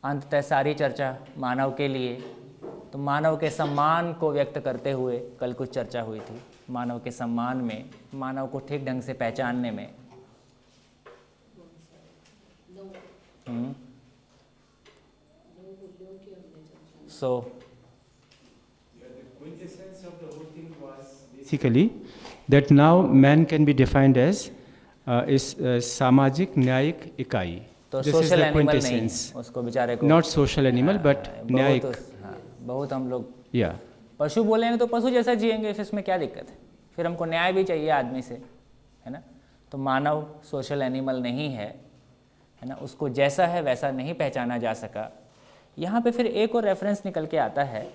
अंततः सारी चर्चा मानव के लिए, तो मानव के सम्मान को व्यक्त करते हुए कल कुछ चर्चा हुई थी। मानव के सम्मान में, मानव को ठीक ढंग से पहचानने में। So basically that now man can be defined as is सामाजिक न्यायिक इकाई. तो This is social the animal नहीं, quintessence. उसको बेचारे को Not social animal but न्यायिक. बहुत हम लोग Yeah. पशु बोलेंगे तो पशु जैसा जिएंगे, फिर इसमें क्या दिक्कत है? फिर हमको न्याय भी चाहिए आदमी से, है ना? तो मानव सोशल एनिमल नहीं है, है ना? उसको जैसा है वैसा नहीं पहचाना जा सका। यहाँ पे फिर एक और रेफरेंस निकल के आता है।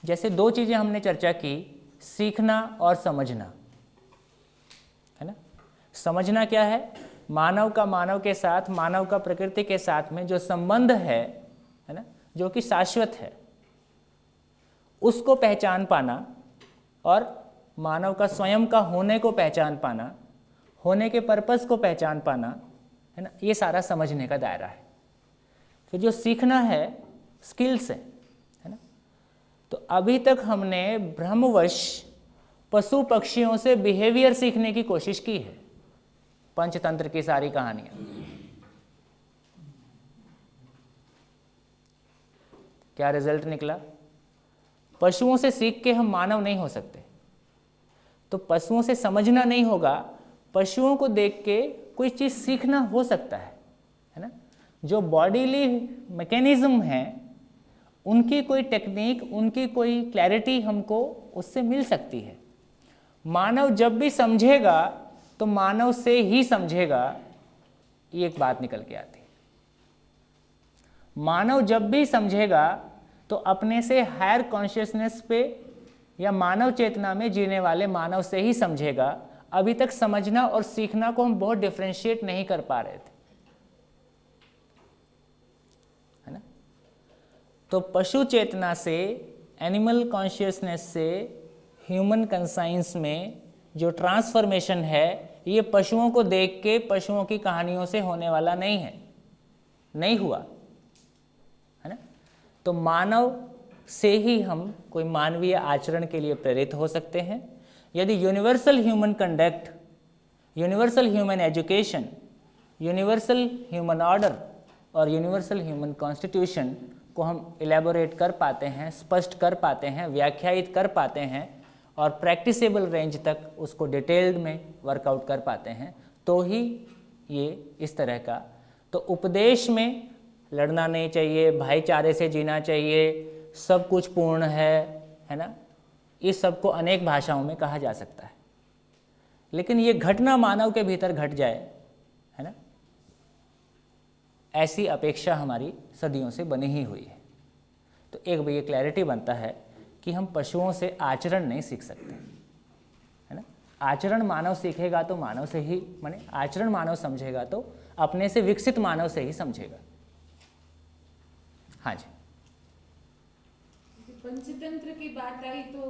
जैसे दो चीज़ें हमने चर्चा की, सीखना और समझना, है ना? समझना क्या है? मानव का मानव के साथ, मानव का प्रकृति के साथ में जो संबंध है ना, जो कि शाश्वत है, उसको पहचान पाना और मानव का स्वयं का होने को पहचान पाना, होने के पर्पस को पहचान पाना, है ना, ये सारा समझने का दायरा है। फिर जो सीखना है, स्किल्स है ना। तो अभी तक हमने भ्रमवश पशु पक्षियों से बिहेवियर सीखने की कोशिश की है, पंचतंत्र की सारी कहानियां। क्या रिजल्ट निकला? पशुओं से सीख के हम मानव नहीं हो सकते। तो पशुओं से समझना नहीं होगा, पशुओं को देख के कोई चीज़ सीखना हो सकता है ना। जो बॉडीली मैकेनिज्म है, उनकी कोई टेक्निक, उनकी कोई क्लैरिटी हमको उससे मिल सकती है। मानव जब भी समझेगा तो मानव से ही समझेगा, ये एक बात निकल के आती है। मानव जब भी समझेगा तो अपने से हायर कॉन्शियसनेस पे या मानव चेतना में जीने वाले मानव से ही समझेगा। अभी तक समझना और सीखना को हम बहुत डिफरेंशिएट नहीं कर पा रहे थे, है ना। तो पशु चेतना से, एनिमल कॉन्शियसनेस से ह्यूमन कंसाइंस में जो ट्रांसफॉर्मेशन है, ये पशुओं को देख के, पशुओं की कहानियों से होने वाला नहीं है, नहीं हुआ, है ना। तो मानव से ही हम कोई मानवीय आचरण के लिए प्रेरित हो सकते हैं। यदि universal human conduct, universal human education, universal human order और यूनिवर्सल ह्यूमन कॉन्स्टिट्यूशन को हम इलेबोरेट कर पाते हैं, स्पष्ट कर पाते हैं, व्याख्यायित कर पाते हैं और प्रैक्टिसेबल रेंज तक उसको डिटेल्ड में वर्कआउट कर पाते हैं, तो ही ये इस तरह का। तो उपदेश में लड़ना नहीं चाहिए, भाईचारे से जीना चाहिए, सब कुछ पूर्ण है ना, इस सब को अनेक भाषाओं में कहा जा सकता है। लेकिन ये घटना मानव के भीतर घट जाए, है ना, ऐसी अपेक्षा हमारी सदियों से बनी ही हुई है। तो एक ये क्लैरिटी बनता है कि हम पशुओं से आचरण नहीं सीख सकते, है ना। आचरण मानव सीखेगा तो मानव से ही, माने आचरण मानव समझेगा तो अपने से विकसित मानव से ही समझेगा। हाँ जी। पंचतंत्र की बात आई तो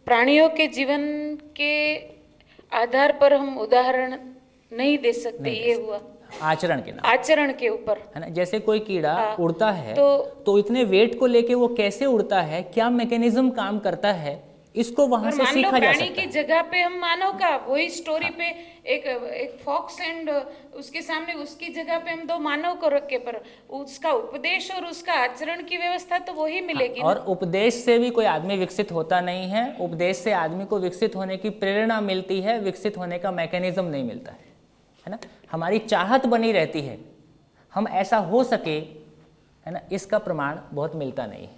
प्राणियों के जीवन के आधार पर हम उदाहरण नहीं दे सकते, नहीं ये हुआ आचरण के नाम, आचरण के ऊपर, है ना। जैसे कोई कीड़ा उड़ता है तो इतने वेट को लेके वो कैसे उड़ता है, क्या मैकेनिज्म काम करता है, इसको वहां से सीखा जा सकता है। प्राणी की जगह पे हम मानव का वही स्टोरी पे एक फॉक्स एंड उसके सामने उसकी जगह पे हम दो मानव को रख के, पर उसका उपदेश और उसका आचरण की व्यवस्था तो वही मिलेगी। और उपदेश से भी कोई आदमी विकसित होता नहीं है। उपदेश से आदमी को विकसित होने की प्रेरणा मिलती है, विकसित होने का मैकेनिज्म नहीं मिलता है ना। हमारी चाहत बनी रहती है, हम ऐसा हो सके, है ना, इसका प्रमाण बहुत मिलता नहीं है,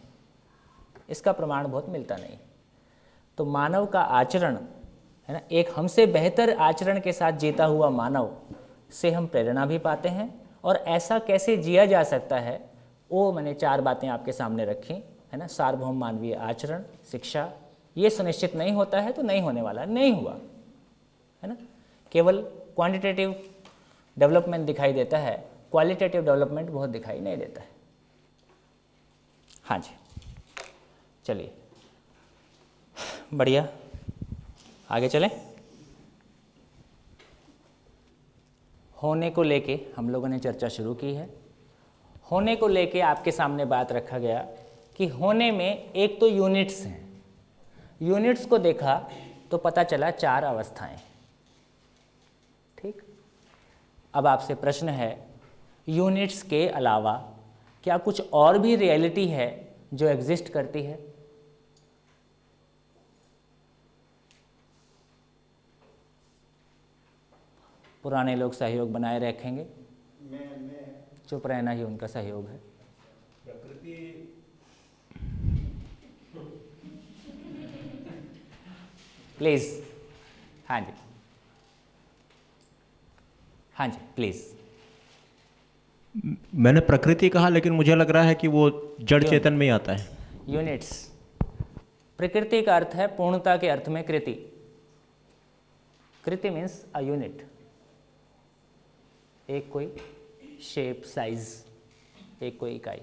इसका प्रमाण बहुत मिलता नहीं। तो मानव का आचरण, है ना, एक हमसे बेहतर आचरण के साथ जीता हुआ मानव से हम प्रेरणा भी पाते हैं। और ऐसा कैसे जिया जा सकता है, वो मैंने 4 बातें आपके सामने रखी, है ना। सार्वभौम मानवीय आचरण, शिक्षा, ये सुनिश्चित नहीं होता है तो नहीं होने वाला, नहीं हुआ, है ना। केवल क्वांटिटेटिव डेवलपमेंट दिखाई देता है, क्वालिटेटिव डेवलपमेंट बहुत दिखाई नहीं देता है। हाँ जी, चलिए बढ़िया, आगे चलें। होने को लेके हम लोगों ने चर्चा शुरू की है। होने को लेके आपके सामने बात रखा गया कि होने में एक तो यूनिट्स हैं, यूनिट्स को देखा तो पता चला 4 अवस्थाएं। ठीक, अब आपसे प्रश्न है, यूनिट्स के अलावा क्या कुछ और भी रियलिटी है जो एग्जिस्ट करती है? पुराने लोग सहयोग बनाए रखेंगे, चुप रहना ही उनका सहयोग है। प्लीज, हाँ जी, हाँ जी प्लीज। मैंने प्रकृति कहा, लेकिन मुझे लग रहा है कि वो जड़ चेतन में ही आता है। यूनिट्स, प्रकृति का अर्थ है पूर्णता के अर्थ में कृति। कृति मीन्स अ यूनिट, एक कोई शेप, साइज, एक कोई इकाई।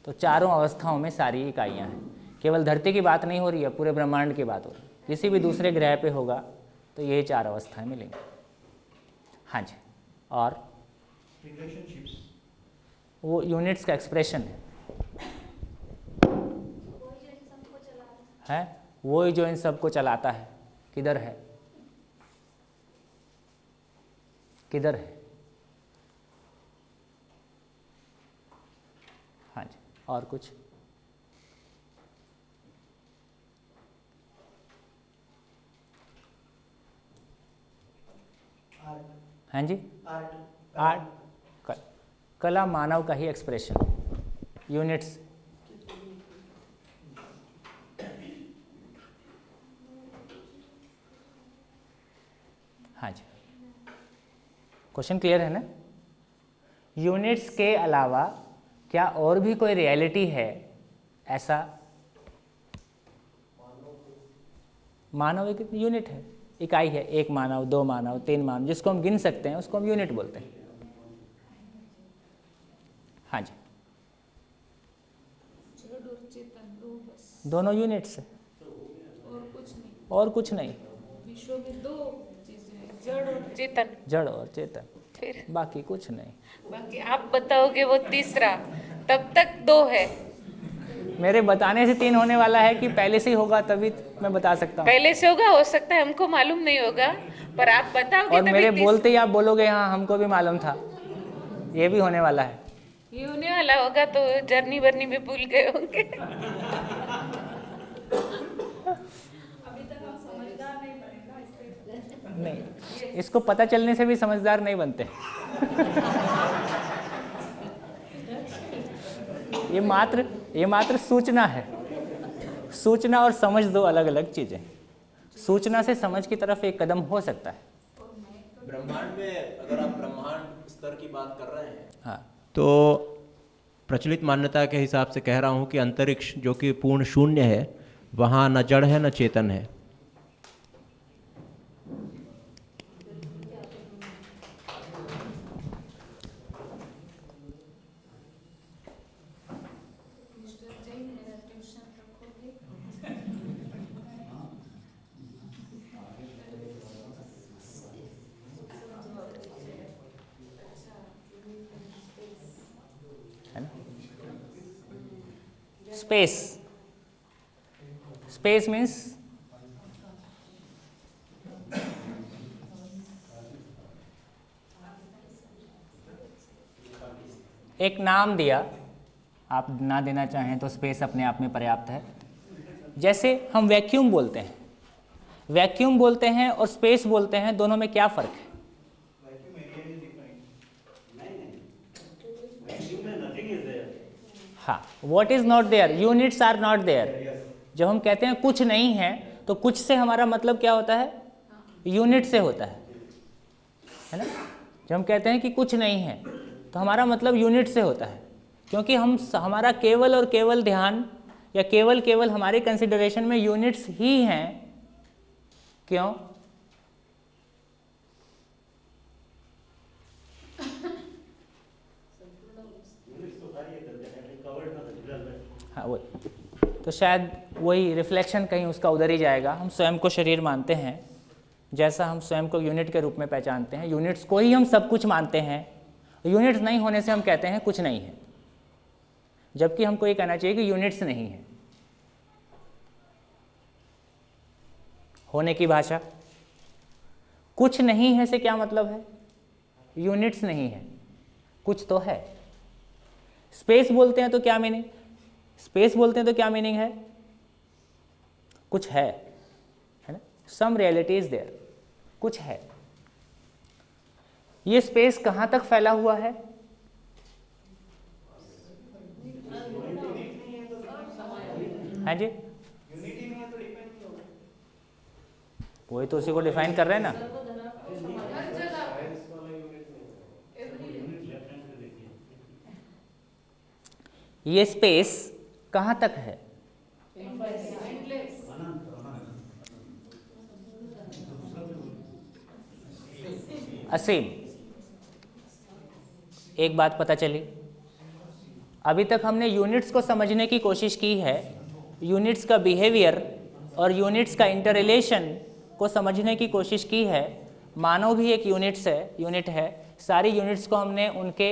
तो चारों अवस्थाओं में सारी इकाइयां हैं। केवल धरती की बात नहीं हो रही है, पूरे ब्रह्मांड की बात हो रही है। किसी भी दूसरे ग्रह पे होगा तो ये 4 अवस्थाएं मिलेंगी। हाँ जी, और वो यूनिट्स का एक्सप्रेशन है वो जो इन सबको चलाता है। किधर है, किधर है? हाँ जी, और कुछ? हाँ जी, आर्ट, कला मानव का ही एक्सप्रेशन, यूनिट्स। हाँ जी, क्वेश्चन क्लियर है ना? यूनिट्स के अलावा क्या और भी कोई रियलिटी है ऐसा? मानव एक यूनिट है, इकाई है। 1 मानव, 2 मानव, 3 मानव, जिसको हम गिन सकते हैं उसको हम यूनिट बोलते हैं। हाँ जी, दोनों यूनिट्स है और कुछ नहीं। विश्व में 2 चीजें, जड़ और चेतन। जड़ और चेतन, फिर बाकी कुछ नहीं। बाकी आप बताओगे वो तीसरा, तब तक 2 है। मेरे बताने से 3 होने वाला है कि पहले से ही होगा तभी मैं बता सकता हूँ। पहले से होगा, हो सकता है हमको मालूम नहीं होगा, पर आप बताओगे और तभी मेरे बोलते ही आप बोलोगे हाँ हमको भी मालूम था, ये भी होने वाला है। ये होने वाला होगा तो जर्नी बर्नी में भूल गए होंगे। नहीं, इसको पता चलने से भी समझदार नहीं बनते। ये मात्र सूचना है। सूचना और समझ 2 अलग अलग चीजें। सूचना से समझ की तरफ एक कदम हो सकता है। ब्रह्मांड में अगर आप ब्रह्मांड स्तर की बात कर रहे हैं, हाँ, तो प्रचलित मान्यता के हिसाब से कह रहा हूँ कि अंतरिक्ष जो कि पूर्ण शून्य है, वहाँ न जड़ है न चेतन है। स्पेस, स्पेस मीन्स एक नाम दिया, आप ना देना चाहें तो स्पेस अपने आप में पर्याप्त है। जैसे हम वैक्यूम बोलते हैं, वैक्यूम बोलते हैं और स्पेस बोलते हैं, दोनों में क्या फर्क है? हाँ, what is not there, units are not there. जब हम कहते हैं कुछ नहीं है तो कुछ से हमारा मतलब क्या होता है? यूनिट से होता है ना? जब हम कहते हैं कि कुछ नहीं है तो हमारा मतलब यूनिट से होता है, क्योंकि हमारा केवल और केवल ध्यान या केवल हमारे कंसिडरेशन में यूनिट्स ही हैं। क्यों? हाँ, वही तो शायद वही रिफ्लेक्शन कहीं उसका उधर ही जाएगा। हम स्वयं को शरीर मानते हैं, जैसा हम स्वयं को यूनिट के रूप में पहचानते हैं, यूनिट्स को ही हम सब कुछ मानते हैं। यूनिट्स नहीं होने से हम कहते हैं कुछ नहीं है, जबकि हमको ये कहना चाहिए कि यूनिट्स नहीं है। होने की भाषा, कुछ नहीं है से क्या मतलब है? यूनिट्स नहीं है, कुछ तो है। स्पेस बोलते हैं तो क्या मीनिंग? स्पेस बोलते हैं तो क्या मीनिंग है? कुछ है ना? सम रियलिटी इज देयर, कुछ है। ये स्पेस कहां तक फैला हुआ है? हाँ जी, वही तो उसी को डिफाइन कर रहे हैं ना। ये स्पेस कहां तक है? असीम। एक बात पता चली, अभी तक हमने यूनिट्स को समझने की कोशिश की है, यूनिट्स का बिहेवियर और यूनिट्स का इंटर रिलेशन को समझने की कोशिश की है। मानव भी एक यूनिट है। सारी यूनिट्स को हमने उनके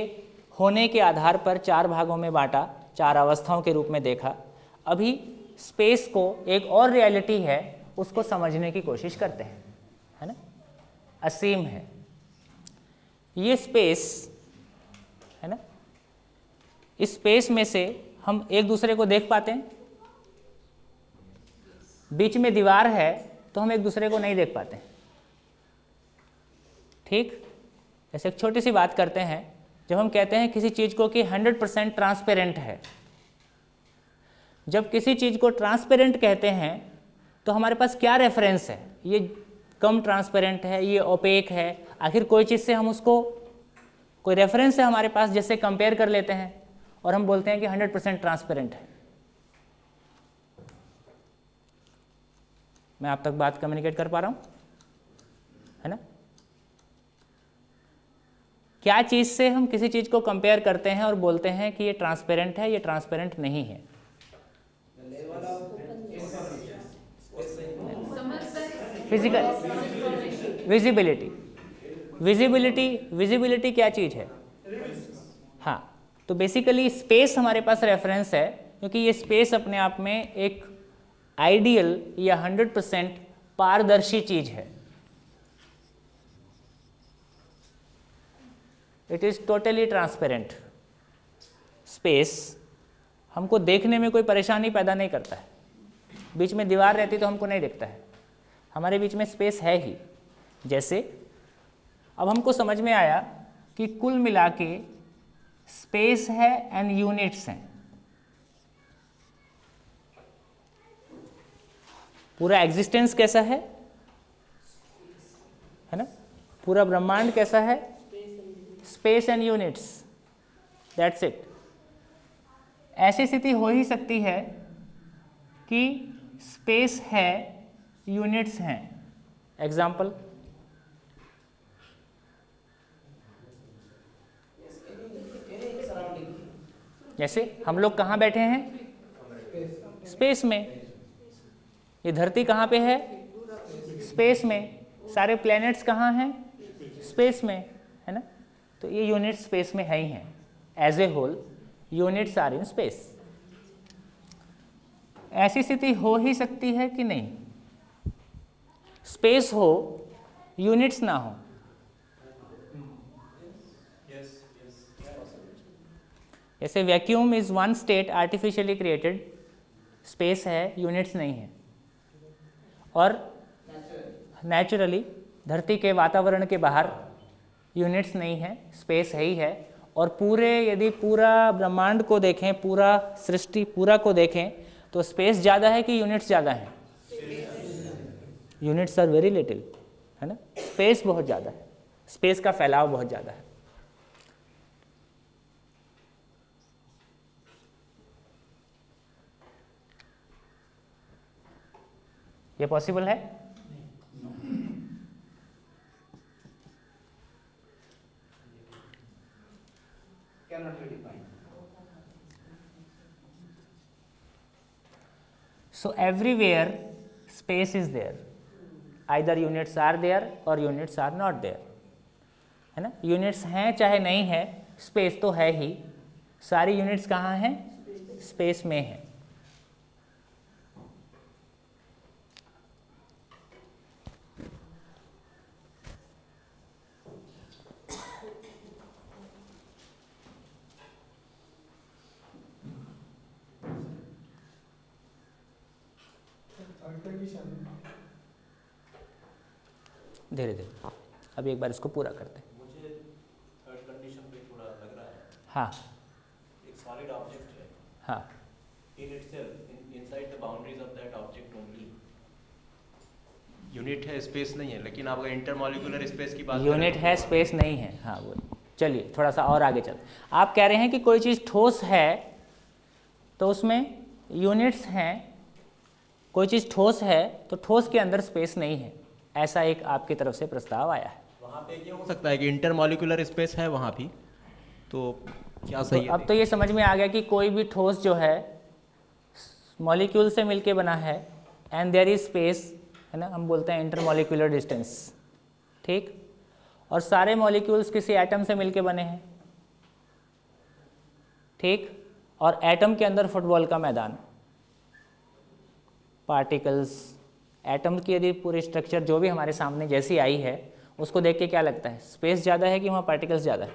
होने के आधार पर 4 भागों में बांटा, 4 अवस्थाओं के रूप में देखा। अभी स्पेस को एक और रियलिटी है, उसको समझने की कोशिश करते हैं, है ना। असीम है ये स्पेस, है ना। इस स्पेस में से हम एक दूसरे को देख पाते हैं। बीच में दीवार है तो हम एक दूसरे को नहीं देख पाते, ठीक। ऐसे एक छोटी सी बात करते हैं, जब हम कहते हैं किसी चीज़ को कि 100% ट्रांसपेरेंट है, जब किसी चीज़ को ट्रांसपेरेंट कहते हैं तो हमारे पास क्या रेफरेंस है? ये कम ट्रांसपेरेंट है, ये ओपेक है। आखिर कोई चीज़ से हम उसको, कोई रेफरेंस है हमारे पास जिससे कंपेयर कर लेते हैं और हम बोलते हैं कि 100% ट्रांसपेरेंट है। मैं आप तक बात कम्युनिकेट कर पा रहा हूँ, है ना। क्या चीज़ से हम किसी चीज़ को कंपेयर करते हैं और बोलते हैं कि ये ट्रांसपेरेंट है, ये ट्रांसपेरेंट नहीं है? Physical visibility. विजिबिलिटी क्या चीज़ है? हाँ, तो बेसिकली स्पेस हमारे पास रेफरेंस है, क्योंकि ये स्पेस अपने आप में एक आइडियल या 100% पारदर्शी चीज है। It is totally transparent. Space हमको देखने में कोई परेशानी पैदा नहीं करता है। बीच में दीवार रहती तो हमको नहीं दिखता है, हमारे बीच में स्पेस है ही। जैसे अब हमको समझ में आया कि कुल मिला के स्पेस है एंड यूनिट्स हैं। पूरा एग्जिस्टेंस कैसा है ना, पूरा ब्रह्मांड कैसा है? Space and units, that's it. ऐसी स्थिति हो ही सकती है कि स्पेस है, यूनिट्स हैं। एग्जाम्पल, जैसे हम लोग कहाँ बैठे हैं? स्पेस में। ये धरती कहाँ पे है? स्पेस में। सारे प्लैनेट्स कहाँ हैं? स्पेस में, है ना। तो ये यूनिट स्पेस में है ही हैं। As a whole units are in space. ऐसी स्थिति हो ही सकती है कि नहीं, स्पेस हो यूनिट्स ना हो? जैसे vacuum is one state artificially created, space है, यूनिट्स नहीं है। और नेचुरली धरती के वातावरण के बाहर यूनिट्स नहीं है, स्पेस है ही है। और पूरे, यदि पूरा ब्रह्मांड को देखें, पूरा सृष्टि पूरा को देखें, तो स्पेस ज़्यादा है कि यूनिट्स ज़्यादा हैं? यूनिट्स आर वेरी लिटिल, है ना। स्पेस बहुत ज़्यादा है, स्पेस का फैलाव बहुत ज़्यादा है। ये पॉसिबल है? So everywhere space is there, either units are there or units are not there, है ना। यूनिट्स हैं चाहे नहीं है, स्पेस तो है ही, सारी यूनिट्स कहाँ हैं? स्पेस में है। धीरे धीरे अभी एक बार इसको पूरा करते हैं। मुझे थर्ड कंडीशन पे थोड़ा लग रहा है। हाँ एक सॉलिड ऑब्जेक्ट है, हाँ in itself inside the boundaries of that object only unit है, स्पेस नहीं है। लेकिन आप अगर इंटरमॉलिक्यूलर स्पेस की बात यूनिट है, स्पेस नहीं है। हाँ वो चलिए थोड़ा सा और आगे चलते। आप कह रहे हैं कि कोई चीज़ ठोस है तो उसमें यूनिट्स हैं, कोई चीज़ ठोस है तो ठोस के अंदर स्पेस नहीं है, ऐसा एक आपकी तरफ से प्रस्ताव आया है। वहाँ पे ये हो सकता है कि इंटरमॉलिक्यूलर स्पेस है वहाँ भी, तो क्या सही तो है? अब तो ये समझ में आ गया कि कोई भी ठोस जो है मॉलिक्यूल से मिलके बना है एंड देयर इज स्पेस, है ना, हम बोलते हैं इंटरमॉलिक्यूलर डिस्टेंस, ठीक। और सारे मॉलिक्यूल्स किसी एटम से मिलके बने हैं, ठीक। और एटम के अंदर फुटबॉल का मैदान, पार्टिकल्स, एटम की यदि पूरी स्ट्रक्चर जो भी हमारे सामने जैसी आई है उसको देख के क्या लगता है, स्पेस ज़्यादा है कि वहाँ पार्टिकल्स ज़्यादा है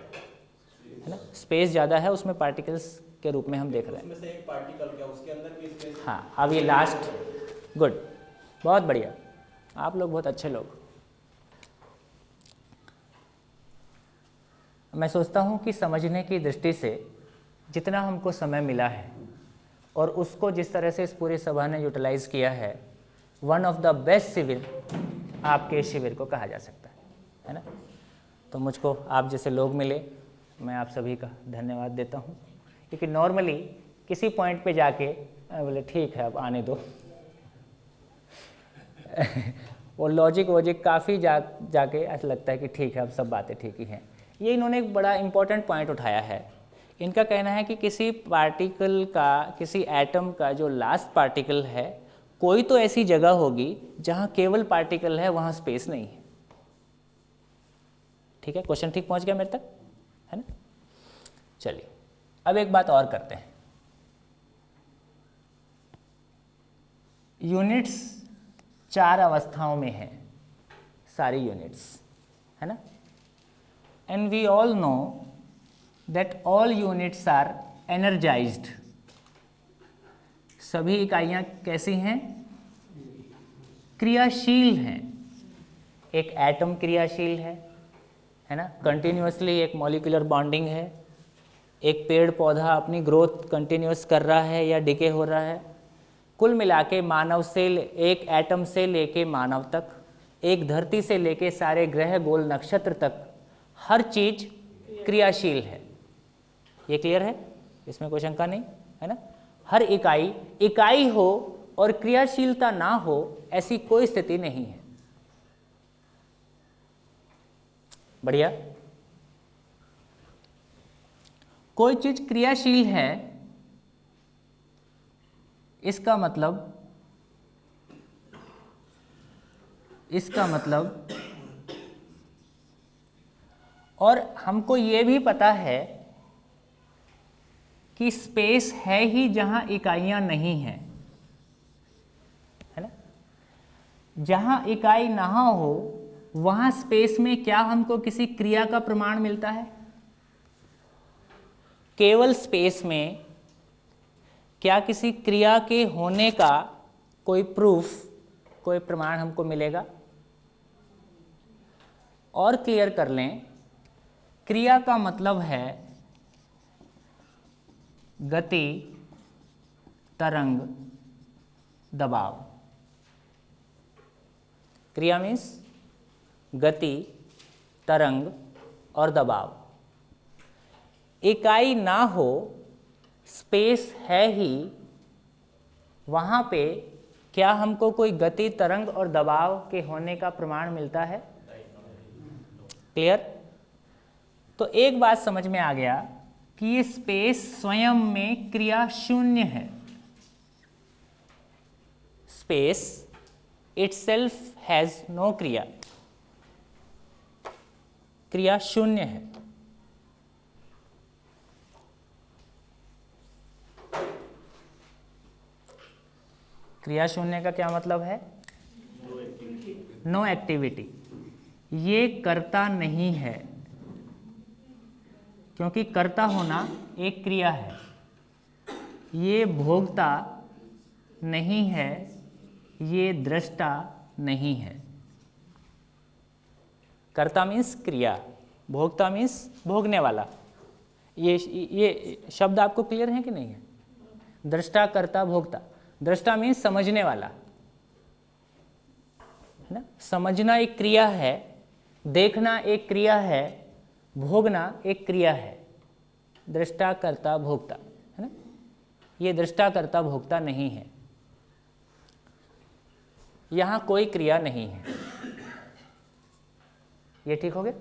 ना? स्पेस ज़्यादा है, उसमें पार्टिकल्स के रूप में हम देख रहे हैं। उसमें से एक पार्टिकल क्या उसके अंदर भी स्पेस? हाँ, अब ये लास्ट, गुड, बहुत बढ़िया, आप लोग बहुत अच्छे लोग। मैं सोचता हूँ कि समझने की दृष्टि से जितना हमको समय मिला है और उसको जिस तरह से इस पूरी सभा ने यूटिलाइज किया है, वन ऑफ द बेस्ट शिविर आपके शिविर को कहा जा सकता है ना। तो मुझको आप जैसे लोग मिले, मैं आप सभी का धन्यवाद देता हूँ, क्योंकि नॉर्मली किसी पॉइंट पे जाके बोले ठीक है अब आने दो वो लॉजिक वॉजिक काफ़ी जाके ऐसा लगता है कि ठीक है अब सब बातें ठीक ही हैं। ये इन्होंने एक बड़ा इम्पोर्टेंट पॉइंट उठाया है। इनका कहना है कि किसी पार्टिकल का, किसी एटम का जो लास्ट पार्टिकल है, कोई तो ऐसी जगह होगी जहाँ केवल पार्टिकल है, वहाँ स्पेस नहीं है। ठीक है, क्वेश्चन ठीक पहुँच गया मेरे तक, है ना। चलिए अब एक बात और करते हैं। यूनिट्स 4 अवस्थाओं में है, सारी यूनिट्स, है ना। And we all know that all units are energised. सभी इकाइयाँ कैसी हैं? क्रियाशील हैं। एक एटम क्रियाशील है ना, कंटिन्यूसली एक मॉलिक्यूलर बॉन्डिंग है। एक पेड़ पौधा अपनी ग्रोथ कंटिन्यूस कर रहा है या डिके हो रहा है। कुल मिला के मानव से, एक एटम से लेके मानव तक, एक धरती से लेके सारे ग्रह गोल नक्षत्र तक, हर चीज क्रियाशील है। ये क्लियर है, इसमें कोई शंका नहीं, है ना। हर इकाई हो और क्रियाशीलता ना हो, ऐसी कोई स्थिति नहीं है। बढ़िया। कोई चीज क्रियाशील है, इसका मतलब और हमको ये भी पता है कि स्पेस है ही जहां इकाइयां नहीं हैं, है ना। जहां इकाई ना हो वहां स्पेस में क्या हमको किसी क्रिया का प्रमाण मिलता है? केवल स्पेस में क्या किसी क्रिया के होने का कोई प्रूफ, कोई प्रमाण हमको मिलेगा? और क्लियर कर लें, क्रिया का मतलब है गति, तरंग, दबाव। क्रिया मीन्स गति, तरंग और दबाव। इकाई ना हो, स्पेस है ही, वहाँ पे क्या हमको कोई गति, तरंग और दबाव के होने का प्रमाण मिलता है? क्लियर? तो एक बात समझ में आ गया कि ये स्पेस स्वयं में क्रिया शून्य है। स्पेस इटसेल्फ हैज नो क्रिया, क्रिया शून्य है। क्रिया शून्य का क्या मतलब है? No activity. ये कर्ता नहीं है, क्योंकि कर्ता होना एक क्रिया है। ये भोक्ता नहीं है, ये दृष्टा नहीं है। कर्ता मीन्स क्रिया, भोक्ता मीन्स भोगने वाला। ये शब्द आपको क्लियर है कि नहीं है? दृष्टा, कर्ता, भोक्ता। दृष्टा मीन्स समझने वाला, है ना? समझना एक क्रिया है, देखना एक क्रिया है, भोगना एक क्रिया है। दृष्टा, कर्ता, भोक्ता, है ना? ये दृष्टा, कर्ता, भोक्ता नहीं है। यहाँ कोई क्रिया नहीं है। ये ठीक हो गया?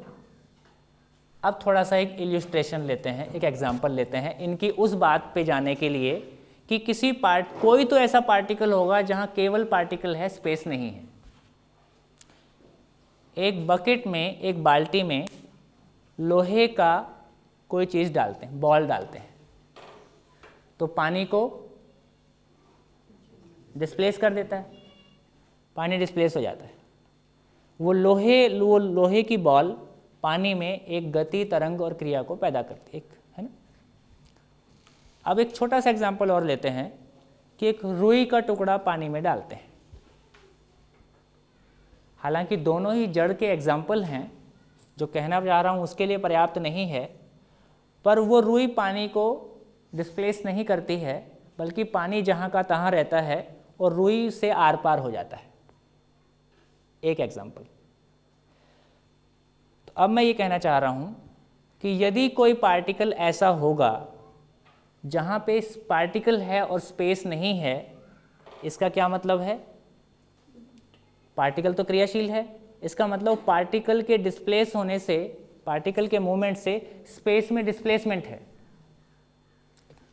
अब थोड़ा सा एक इल्यूस्ट्रेशन लेते हैं, एक एग्जांपल लेते हैं इनकी उस बात पे जाने के लिए कि कोई तो ऐसा पार्टिकल होगा जहाँ केवल पार्टिकल है, स्पेस नहीं है। एक बकेट में, एक बाल्टी में लोहे का कोई चीज़ डालते हैं, बॉल डालते हैं, तो पानी को डिस्प्लेस कर देता है, पानी डिस्प्लेस हो जाता है। वो लोहे की बॉल पानी में एक गति, तरंग और क्रिया को पैदा करती है, है ना? अब एक छोटा सा एग्जांपल और लेते हैं कि एक रुई का टुकड़ा पानी में डालते हैं। हालांकि दोनों ही जड़ के एग्जाम्पल हैं, जो कहना चाह रहा हूँ उसके लिए पर्याप्त नहीं है, पर वो रुई पानी को डिस्प्लेस नहीं करती है, बल्कि पानी जहाँ का तहाँ रहता है और रुई से आर पार हो जाता है। एक एग्जाम्पल। तो अब मैं ये कहना चाह रहा हूँ कि यदि कोई पार्टिकल ऐसा होगा जहाँ पे पार्टिकल है और स्पेस नहीं है, इसका क्या मतलब है? पार्टिकल तो क्रियाशील है, इसका मतलब पार्टिकल के डिस्प्लेस होने से, पार्टिकल के मूवमेंट से स्पेस में डिस्प्लेसमेंट है।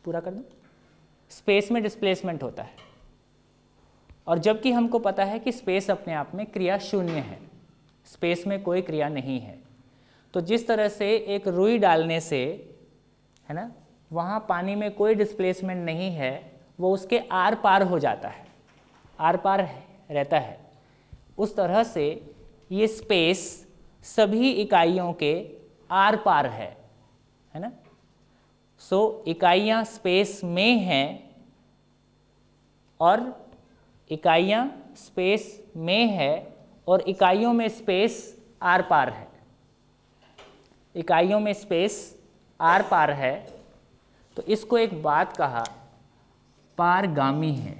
पूरा कर दूं? स्पेस में डिस्प्लेसमेंट होता है, और जबकि हमको पता है कि स्पेस अपने आप में क्रिया शून्य है, स्पेस में कोई क्रिया नहीं है। तो जिस तरह से एक रुई डालने से, है ना, वहाँ पानी में कोई डिस्प्लेसमेंट नहीं है, वो उसके आर पार हो जाता है, आर पार रहता है, उस तरह से ये स्पेस सभी इकाइयों के आर पार है ना? सो इकाइयाँ स्पेस में हैं और इकाइयाँ स्पेस में है और इकाइयों में स्पेस आर पार है, इकाइयों में स्पेस आर पार है। तो इसको एक बात कहा पारगामी है।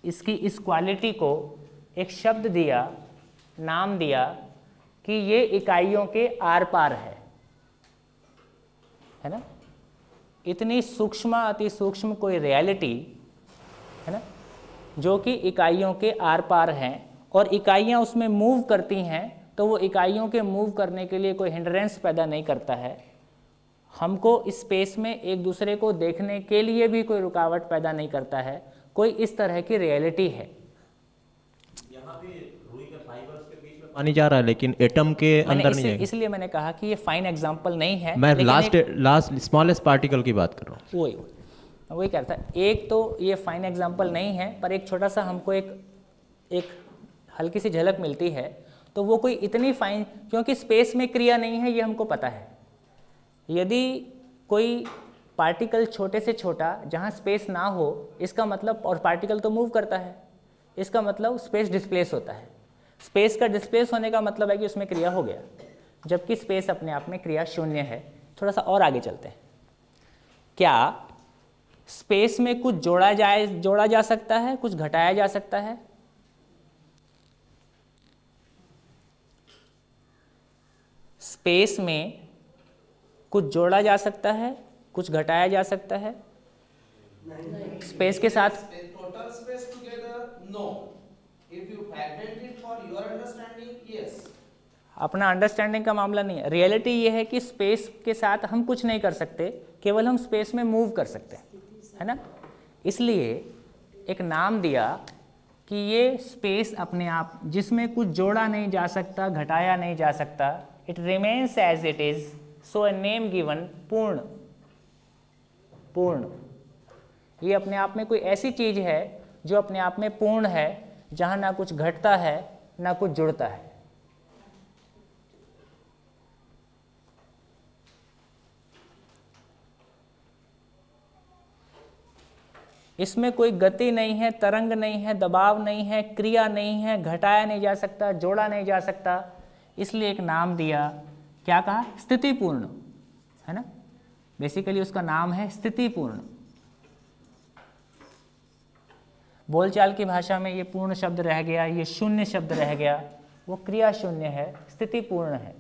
इसकी इस क्वालिटी को एक शब्द दिया, नाम दिया कि ये इकाइयों के आर पार है ना? इतनी सूक्ष्म, अति सूक्ष्म कोई रियलिटी, है ना, जो कि इकाइयों के आर पार हैं और इकाइयाँ उसमें मूव करती हैं, तो वो इकाइयों के मूव करने के लिए कोई हिंड्रेंस पैदा नहीं करता है। हमको इस स्पेस में एक दूसरे को देखने के लिए भी कोई रुकावट पैदा नहीं करता है। कोई इस तरह की रियलिटी है। यहाँ भी रुई के फाइबर्स के बीच में पानी जा रहा है, लेकिन एटम के अंदर नहीं जाएगा। इसलिए मैंने कहा कि ये फाइन एग्जांपल नहीं है। मैं लास्ट स्मॉलेस्ट पार्टिकल की बात कर रहा हूँ। वही कहता है, एक तो ये फाइन एग्जांपल नहीं है, पर एक छोटा सा हमको एक हल्की सी झलक मिलती है। तो वो कोई इतनी फाइन, क्योंकि स्पेस में क्रिया नहीं है, ये हमको पता है। यदि कोई पार्टिकल छोटे से छोटा जहाँ स्पेस ना हो, इसका मतलब, और पार्टिकल तो मूव करता है, इसका मतलब स्पेस डिस्प्लेस होता है। स्पेस का डिस्प्लेस होने का मतलब है कि उसमें क्रिया हो गया, जबकि स्पेस अपने आप में क्रिया शून्य है। थोड़ा सा और आगे चलते हैं। क्या स्पेस में कुछ जोड़ा जा सकता है, कुछ घटाया जा सकता है? स्पेस में कुछ जोड़ा जा सकता है, कुछ घटाया जा सकता है? स्पेस के साथ total space together, no. If you fragment it for your understanding, yes. अपना अंडरस्टैंडिंग का मामला नहीं है। रियलिटी ये है कि स्पेस के साथ हम कुछ नहीं कर सकते, केवल हम स्पेस में मूव कर सकते हैं, है ना? इसलिए एक नाम दिया कि ये स्पेस अपने आप, जिसमें कुछ जोड़ा नहीं जा सकता, घटाया नहीं जा सकता, it remains as it is, so a name given पूर्ण। ये अपने आप में कोई ऐसी चीज है जो अपने आप में पूर्ण है, जहाँ ना कुछ घटता है ना कुछ जुड़ता है। इसमें कोई गति नहीं है, तरंग नहीं है, दबाव नहीं है, क्रिया नहीं है, घटाया नहीं जा सकता, जोड़ा नहीं जा सकता, इसलिए एक नाम दिया। क्या कहा? स्थितिपूर्ण, है ना। बेसिकली उसका नाम है स्थितिपूर्ण। बोलचाल की भाषा में ये पूर्ण शब्द रह गया, ये शून्य शब्द रह गया, वो क्रिया शून्य है, स्थितिपूर्ण है।